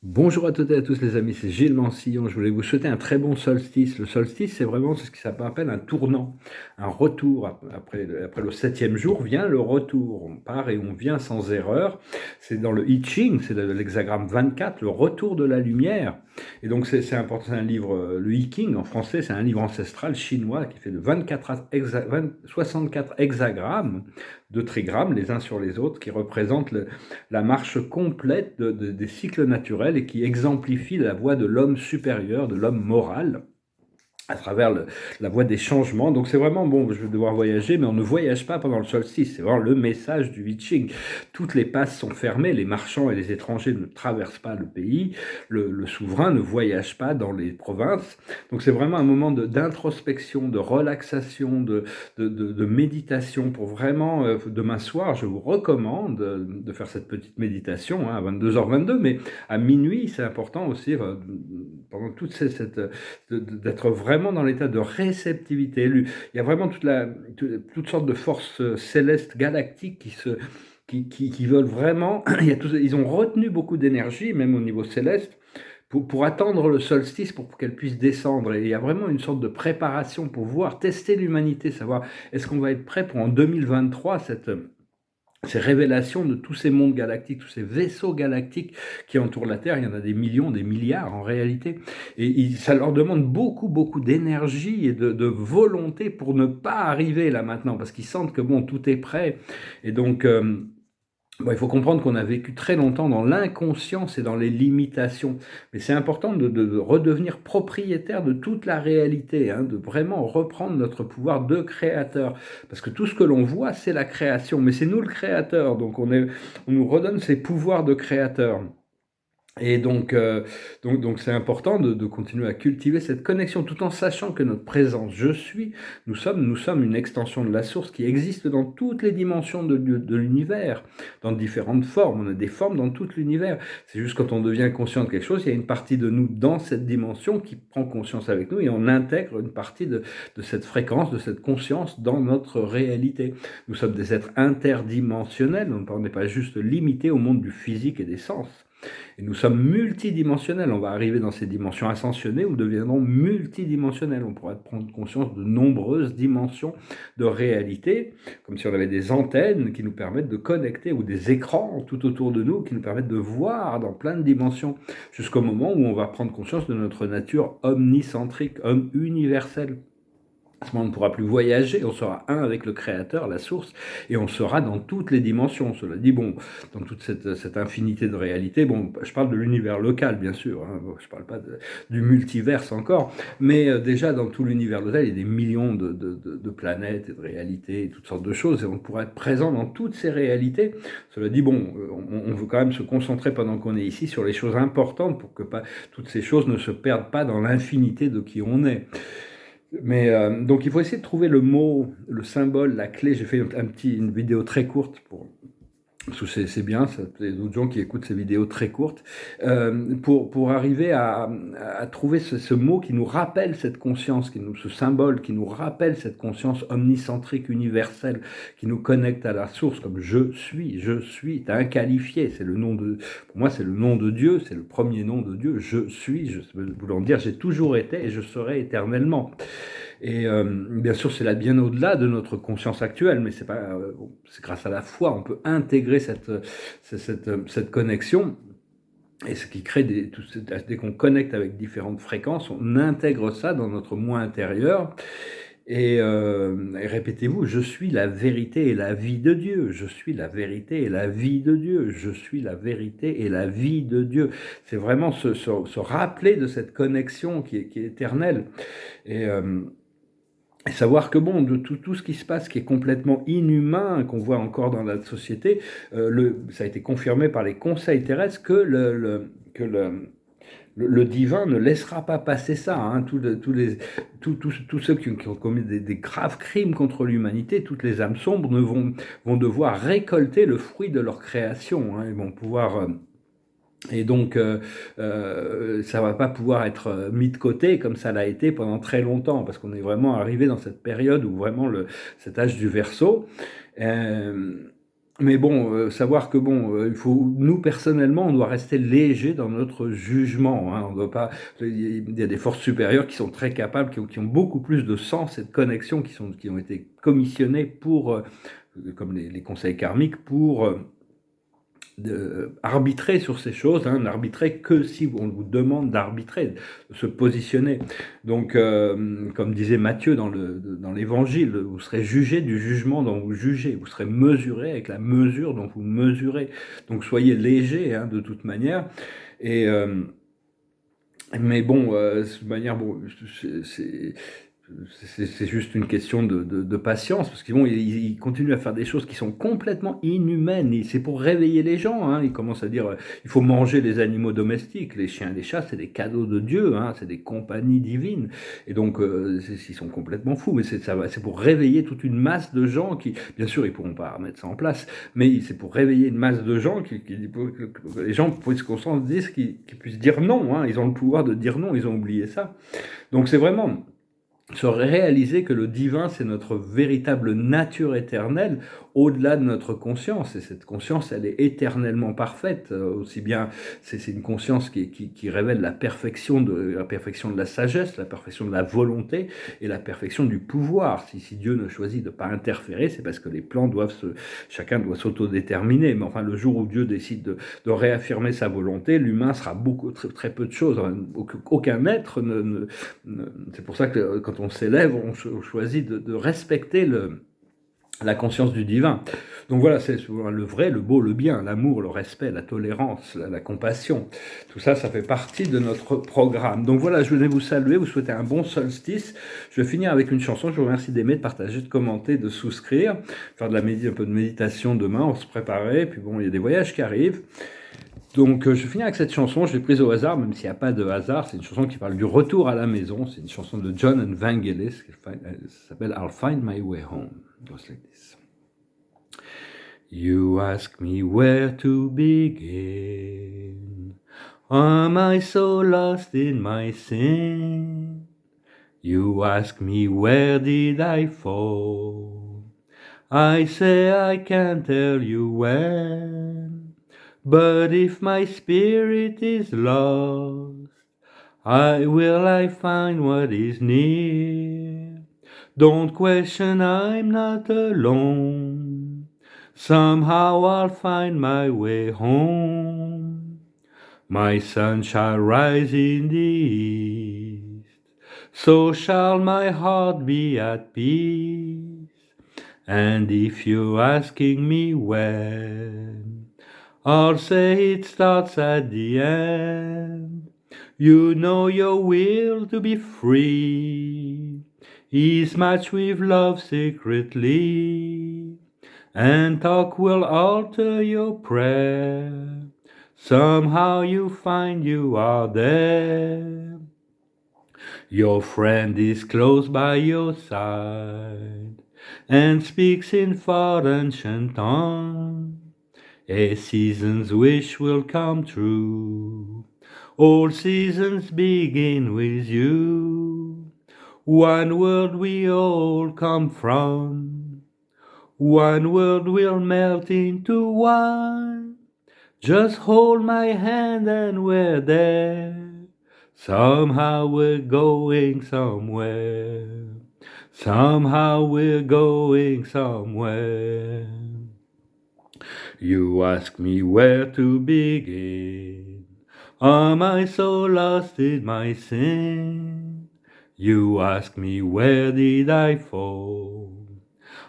Bonjour à toutes et à tous les amis, c'est Gilles Mansillon. Je voulais vous souhaiter un très bon solstice. Le solstice, c'est vraiment ce qui s'appelle un tournant, un retour. Après le 7e jour vient le retour. On part et on vient sans erreur. C'est dans le I Ching, c'est l'hexagramme 24, le retour de la lumière. Et donc c'est important, c'est un livre, le I Ching en français, c'est un livre ancestral chinois qui fait de 64 hexagrammes de trigrammes les uns sur les autres, qui représentent la marche complète des cycles naturels et qui exemplifie la voie de l'homme supérieur, de l'homme moral, à travers la voie des changements. Donc c'est vraiment, bon, je vais devoir voyager, mais on ne voyage pas pendant le solstice. C'est vraiment le message du I Ching. Toutes les passes sont fermées, les marchands et les étrangers ne traversent pas le pays, le souverain ne voyage pas dans les provinces. Donc c'est vraiment un moment d'introspection, de relaxation, de méditation pour vraiment, demain soir, je vous recommande de faire cette petite méditation à 22h22, mais à minuit, c'est important aussi, pendant toute d'être vraiment dans l'état de réceptivité. Il y a vraiment toutes sortes de forces célestes galactiques qui veulent vraiment, ils ont retenu beaucoup d'énergie, même au niveau céleste, pour attendre le solstice, pour qu'elle puisse descendre. Et il y a vraiment une sorte de préparation pour voir, tester l'humanité, savoir est-ce qu'on va être prêt pour en 2023, ces révélations de tous ces mondes galactiques, tous ces vaisseaux galactiques qui entourent la Terre. Il y en a des millions, des milliards en réalité. Et ça leur demande beaucoup, beaucoup d'énergie et de volonté pour ne pas arriver là maintenant, parce qu'ils sentent que bon, tout est prêt. Et donc, bon, il faut comprendre qu'on a vécu très longtemps dans l'inconscience et dans les limitations. Mais c'est important de redevenir propriétaire de toute la réalité, de vraiment reprendre notre pouvoir de créateur. Parce que tout ce que l'on voit, c'est la création. Mais c'est nous le créateur, donc on nous redonne ces pouvoirs de créateur. Et donc c'est important de continuer à cultiver cette connexion tout en sachant que notre présence, je suis, nous sommes une extension de la source qui existe dans toutes les dimensions de l'univers, dans différentes formes. On a des formes dans tout l'univers. C'est juste quand on devient conscient de quelque chose, il y a une partie de nous dans cette dimension qui prend conscience avec nous et on intègre une partie de cette fréquence, de cette conscience dans notre réalité. Nous sommes des êtres interdimensionnels, on n'est pas juste limité au monde du physique et des sens. Et nous sommes multidimensionnels. On va arriver dans ces dimensions ascensionnées où nous deviendrons multidimensionnels. On pourra prendre conscience de nombreuses dimensions de réalité, comme si on avait des antennes qui nous permettent de connecter, ou des écrans tout autour de nous qui nous permettent de voir dans plein de dimensions, jusqu'au moment où on va prendre conscience de notre nature omnicentrique, homme universel. À ce moment, on ne pourra plus voyager, on sera un avec le Créateur, la source, et on sera dans toutes les dimensions. Cela dit, bon, dans toute cette infinité de réalités, bon, je parle de l'univers local, bien sûr, je ne parle pas du multiverse encore, mais déjà dans tout l'univers local, il y a des millions de planètes et de réalités, et toutes sortes de choses, et on pourra être présent dans toutes ces réalités. Cela dit, bon, on veut quand même se concentrer pendant qu'on est ici sur les choses importantes pour que toutes ces choses ne se perdent pas dans l'infinité de qui on est. Mais donc il faut essayer de trouver le mot, le symbole, la clé. J'ai fait une vidéo très courte parce que c'est bien, il y a d'autres gens qui écoutent ces vidéos très courtes, pour arriver à trouver ce mot qui nous rappelle cette conscience, ce symbole qui nous rappelle cette conscience omnicentrique, universelle, qui nous connecte à la source, comme je suis, t'as inqualifié, pour moi c'est le nom de Dieu, c'est le premier nom de Dieu, je suis, voulant dire j'ai toujours été et je serai éternellement. Et bien sûr, c'est là bien au-delà de notre conscience actuelle, mais c'est grâce à la foi, on peut intégrer cette connexion. Et ce qui crée dès qu'on connecte avec différentes fréquences, on intègre ça dans notre moi intérieur. Et répétez-vous, je suis la vérité et la vie de Dieu. Je suis la vérité et la vie de Dieu. Je suis la vérité et la vie de Dieu. C'est vraiment se rappeler de cette connexion qui est éternelle. Et savoir que bon, de tout ce qui se passe, qui est complètement inhumain, qu'on voit encore dans la société, ça a été confirmé par les conseils terrestres que le divin ne laissera pas passer ça. Tous ceux qui ont commis des graves crimes contre l'humanité, toutes les âmes sombres vont devoir récolter le fruit de leur création. Ils vont pouvoir... Et donc, ça va pas pouvoir être mis de côté comme ça l'a été pendant très longtemps, parce qu'on est vraiment arrivé dans cette période où vraiment cet âge du Verseau. Mais bon, savoir que bon, il faut nous personnellement, on doit rester léger dans notre jugement, hein. On doit pas il y a des forces supérieures qui sont très capables, qui ont beaucoup plus de sens et de connexions, qui ont été commissionnées pour, comme les conseils karmiques, pour, arbitrer sur ces choses, hein, n'arbitrer que si on vous demande d'arbitrer, de se positionner. Donc, comme disait Matthieu dans l'Évangile, vous serez jugé du jugement dont vous jugez, vous serez mesuré avec la mesure dont vous mesurez. Donc, soyez léger, hein, de toute manière. Et, mais bon, de toute manière, bon, c'est juste une question de patience, parce qu'ils ils continuent à faire des choses qui sont complètement inhumaines. Et c'est pour réveiller les gens, hein. Ils commencent à dire il faut manger les animaux domestiques, les chiens et les chats, c'est des cadeaux de Dieu, hein, c'est des compagnies divines. Et donc, ils sont complètement fous. Mais c'est pour réveiller toute une masse de gens qui, bien sûr, ils pourront pas remettre ça en place, mais c'est pour réveiller une masse de gens que les gens puissent qu'on s'en dise, qu'ils puissent dire non, hein. Ils ont le pouvoir de dire non, ils ont oublié ça. Donc c'est vraiment se réaliser que le divin, c'est notre véritable nature éternelle, au-delà de notre conscience. Et cette conscience, elle est éternellement parfaite. Aussi bien, c'est une conscience qui révèle la perfection de la sagesse, la perfection de la volonté et la perfection du pouvoir. Si Dieu ne choisit de pas interférer, c'est parce que les plans chacun doit s'autodéterminer. Mais enfin, le jour où Dieu décide de réaffirmer sa volonté, l'humain sera très, très peu de choses. Aucun être c'est pour ça que quand on s'élève, on choisit de respecter la conscience du divin. Donc voilà, c'est le vrai, le beau, le bien, l'amour, le respect, la tolérance, la compassion. Tout ça, ça fait partie de notre programme. Donc voilà, je venais vous saluer, vous souhaiter un bon solstice. Je vais finir avec une chanson. Je vous remercie d'aimer, de partager, de commenter, de souscrire, faire un peu de méditation demain, on se préparer. Puis bon, il y a des voyages qui arrivent. Donc je finis avec cette chanson, je l'ai prise au hasard, même s'il n'y a pas de hasard, c'est une chanson qui parle du retour à la maison, c'est une chanson de John Evangelist, qui s'appelle I'll Find My Way Home. It goes like this. You ask me where to begin, am I so lost in my sin? You ask me where did I fall, I say I can't tell you when. But if my spirit is lost, I find what is near. Don't question, I'm not alone. Somehow I'll find my way home. My sun shall rise in the east, so shall my heart be at peace. And if you're asking me when, I'll say it starts at the end. You know your will to be free is matched with love secretly, and talk will alter your prayer. Somehow you find you are there. Your friend is close by your side and speaks in foreign tongue. A season's wish will come true. All seasons begin with you. One world we all come from. One world will melt into one. Just hold my hand and we're there. Somehow we're going somewhere. Somehow we're going somewhere. You ask me where to begin. Am I so lost in my sin? You ask me where did I fall?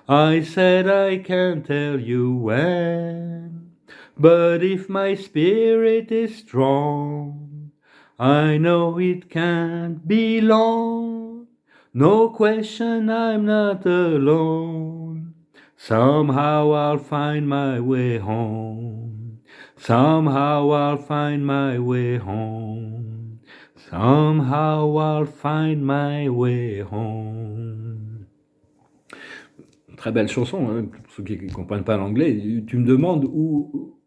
I said I can't tell you when. But if my spirit is strong, I know it can't be long. No question, I'm not alone. Somehow I'll find my way home. Somehow I'll find my way home. Somehow I'll find my way home. Très belle chanson, hein, pour ceux qui ne comprennent pas l'anglais. Tu me demandes où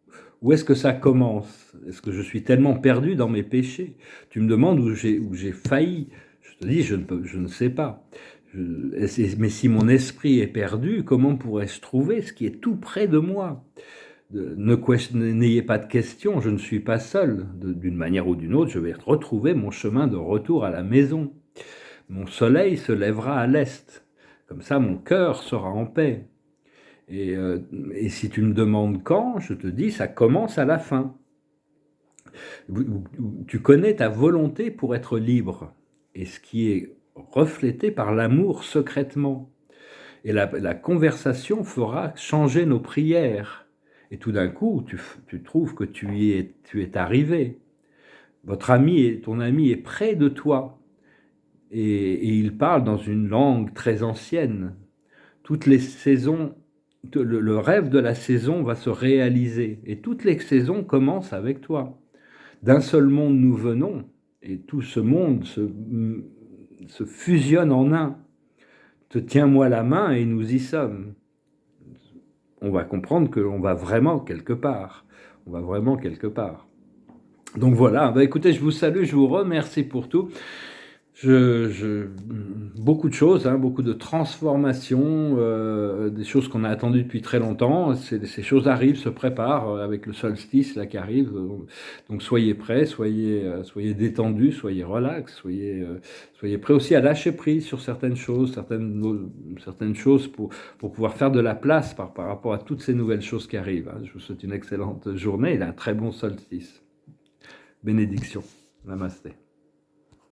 est-ce que ça commence? Est-ce que je suis tellement perdu dans mes péchés? Tu me demandes où j'ai failli. Je te dis, je ne sais pas. Mais si mon esprit est perdu, comment pourrais-je trouver ce qui est tout près de moi? N'ayez pas de questions, je ne suis pas seul. D'une manière ou d'une autre, je vais retrouver mon chemin de retour à la maison. Mon soleil se lèvera à l'est. Comme ça, mon cœur sera en paix. Et si tu me demandes quand, je te dis, ça commence à la fin. Tu connais ta volonté pour être libre, et ce qui est reflété par l'amour secrètement. Et la conversation fera changer nos prières. Et tout d'un coup, tu trouves que tu es arrivé. Ton ami est près de toi, et il parle dans une langue très ancienne. Toutes les saisons, le rêve de la saison va se réaliser, et toutes les saisons commencent avec toi. D'un seul monde nous venons, et tout ce monde se fusionne en un. Tiens-moi la main et nous y sommes. On va comprendre qu'on va vraiment quelque part. On va vraiment quelque part. Donc voilà, écoutez, je vous salue, je vous remercie pour tout. Beaucoup de choses, beaucoup de transformations, des choses qu'on a attendues depuis très longtemps. Ces choses arrivent, se préparent avec le solstice là qui arrive. Donc soyez prêts, soyez détendus, soyez relax, soyez prêts aussi à lâcher prise sur certaines choses pour pouvoir faire de la place par rapport à toutes ces nouvelles choses qui arrivent. Je vous souhaite une excellente journée et un très bon solstice. Bénédiction. Namasté.